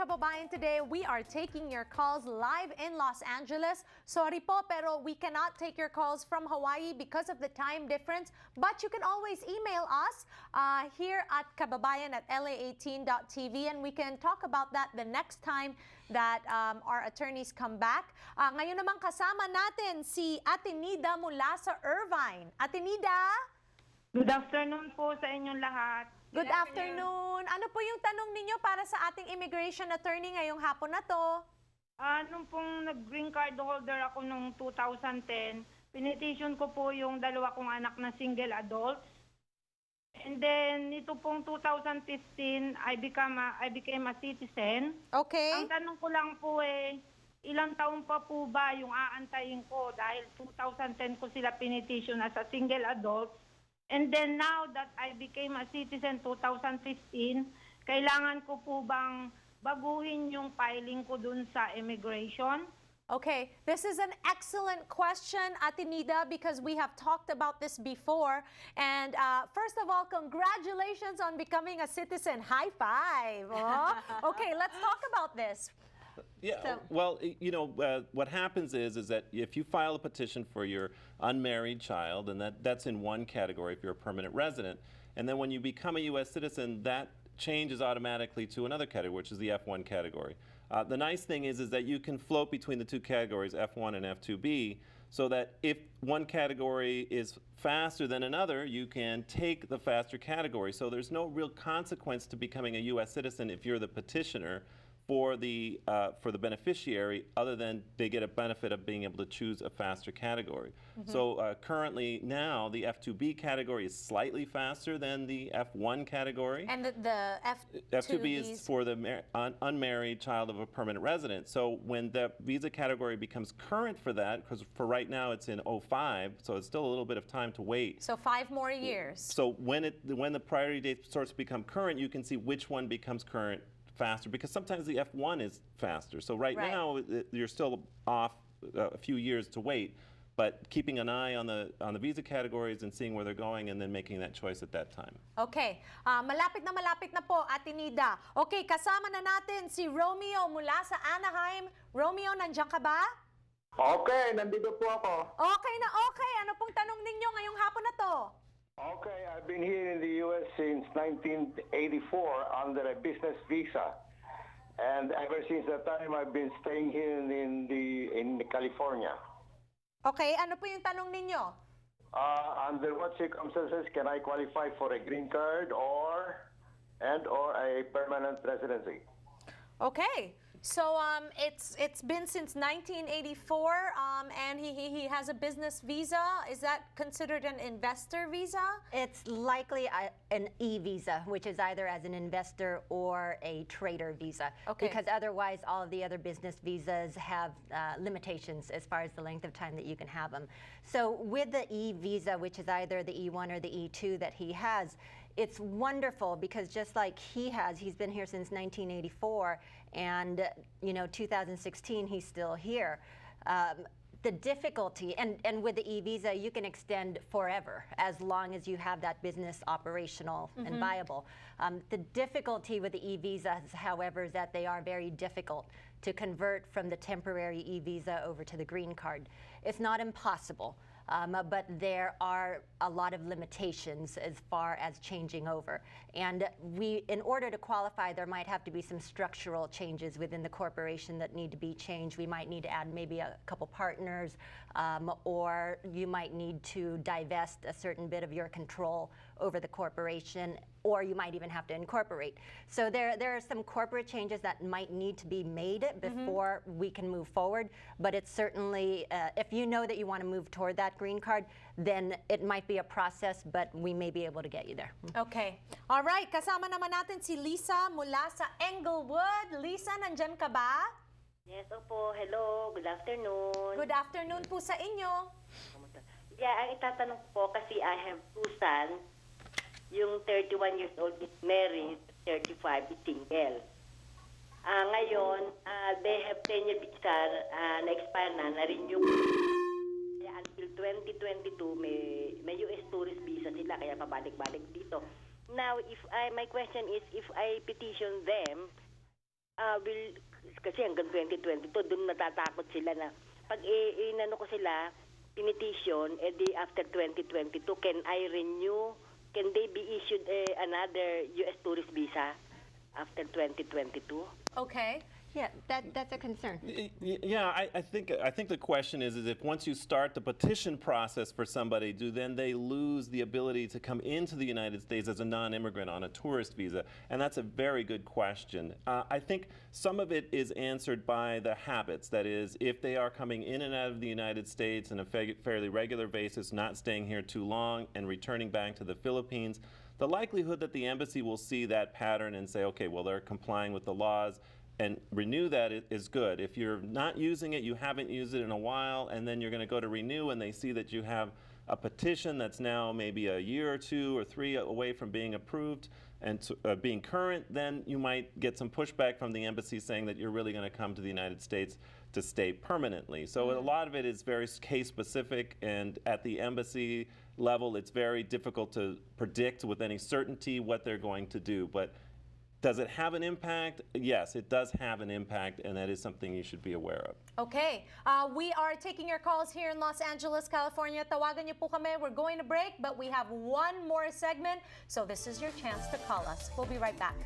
Kababayan Today, we are taking your calls live in Los Angeles. Sorry po, pero we cannot take your calls from Hawaii because of the time difference. But you can always email us here at kababayan@la18.tv, and we can talk about that the next time that our attorneys come back. Ngayon naman kasama natin si Ate Nida mula sa Irvine. Ate Nida? Good afternoon po sa inyong lahat. Good afternoon. Ano po yung tanong ninyo para sa ating immigration attorney ngayong hapon na to? Nung pong nag-green card holder ako noong 2010, pinetition ko po yung dalawa kong anak na single adults. And then, ito pong 2015, I became a citizen. Okay. Ang tanong ko lang po ilang taon pa po ba yung aantayin ko? Dahil 2010 ko sila pinetition as a single adult. And then now that I became a citizen 2015, kailangan ko po bang baguhin yung filing ko dun sa immigration? Okay, this is an excellent question, Ate Nida, because we have talked about this before. And first of all, congratulations on becoming a citizen. High five. Oh. Okay, let's talk about this. Yeah, well, you know, what happens is that if you file a petition for your unmarried child, and that's in one category if you're a permanent resident, and then when you become a U.S. citizen, that changes automatically to another category, which is the F1 category. The nice thing is that you can float between the two categories, F1 and F2B, so that if one category is faster than another, you can take the faster category. So there's no real consequence to becoming a U.S. citizen if you're the petitioner for the beneficiary, other than they get a benefit of being able to choose a faster category. So currently now the F2B category is slightly faster than the F1 category. And the F2B is for the unmarried child of a permanent resident. So when the visa category becomes current for that, because for right now it's in 05, so it's still a little bit of time to wait. So 5 more years. So when the priority date starts to become current, you can see which one becomes current faster, because sometimes the F1 is faster. So right now you're still off a few years to wait, but keeping an eye on the visa categories and seeing where they're going and then making that choice at that time. Okay, malapit na po, Ate Nida. Okay, kasama na natin si Romeo mula sa Anaheim. Romeo, nandiyan ka ba? Okay, nandito po ako. Okay na okay. Ano pong tanong ninyo ngayong hapon na to? Okay, I've been here in the U.S. since 1984 under a business visa. And ever since that time, I've been staying here in California. Okay, ano po yung tanong ninyo? Under what circumstances can I qualify for a green card or a permanent residency? Okay. So it's been since 1984, and he has a business visa. Is that considered an investor visa? It's likely an e-visa, which is either as an investor or a trader visa. Okay. Because otherwise, all of the other business visas have limitations as far as the length of time that you can have them. So with the e-visa, which is either the E1 or the E2 that he has, it's wonderful because just like he's been here since 1984, and 2016 he's still here. The difficulty, and with the e-visa you can extend forever as long as you have that business operational and viable. The difficulty with the e-visas, however, is that they are very difficult to convert from the temporary e-visa over to the green card. It's not impossible. But there are a lot of limitations as far as changing over. And in order to qualify, there might have to be some structural changes within the corporation that need to be changed. We might need to add maybe a couple partners, or you might need to divest a certain bit of your control over the corporation, or you might even have to incorporate. So there are some corporate changes that might need to be made before we can move forward, but it's certainly, if you know that you want to move toward that green card, then it might be a process, but we may be able to get you there. Okay. All right, kasama naman natin si Lisa mula sa Englewood. Lisa, nandyan ka ba? Yes, opo. Hello. Good afternoon. Good afternoon po sa inyo. Yeah, ang itatanong po kasi I have two sons. Yung 31 years old is married, 35 is single. Ngayon, they have 10-year visa na-expire na renew. Until 2022, may US tourist visa sila, kaya pabalik-balik dito. Now, my question is, if I petition them, will, kasi hanggang 2022, doon natatakot sila na pag inano ko sila, pinetition, edi after 2022, can I renew? Can they be issued another U.S. tourist visa after 2022? Okay. Yeah, that's a concern. Yeah, I think the question is if once you start the petition process for somebody, do then they lose the ability to come into the United States as a non-immigrant on a tourist visa? And that's a very good question. I think some of it is answered by the habits. That is, if they are coming in and out of the United States on a fairly regular basis, not staying here too long, and returning back to the Philippines, the likelihood that the embassy will see that pattern and say, okay, well, they're complying with the laws, and renew that is good. If you're not using it, you haven't used it in a while, and then you're going to go to renew and they see that you have a petition that's now maybe a year or 2 or 3 away from being approved and being current, then you might get some pushback from the embassy saying that you're really going to come to the United States to stay permanently. So a lot of it is very case specific, and at the embassy level, it's very difficult to predict with any certainty what they're going to do. But does it have an impact? Yes, it does have an impact, and that is something you should be aware of. Okay. We are taking your calls here in Los Angeles, California. Tawagan niyo po kami. We're going to break, but we have one more segment, so this is your chance to call us. We'll be right back.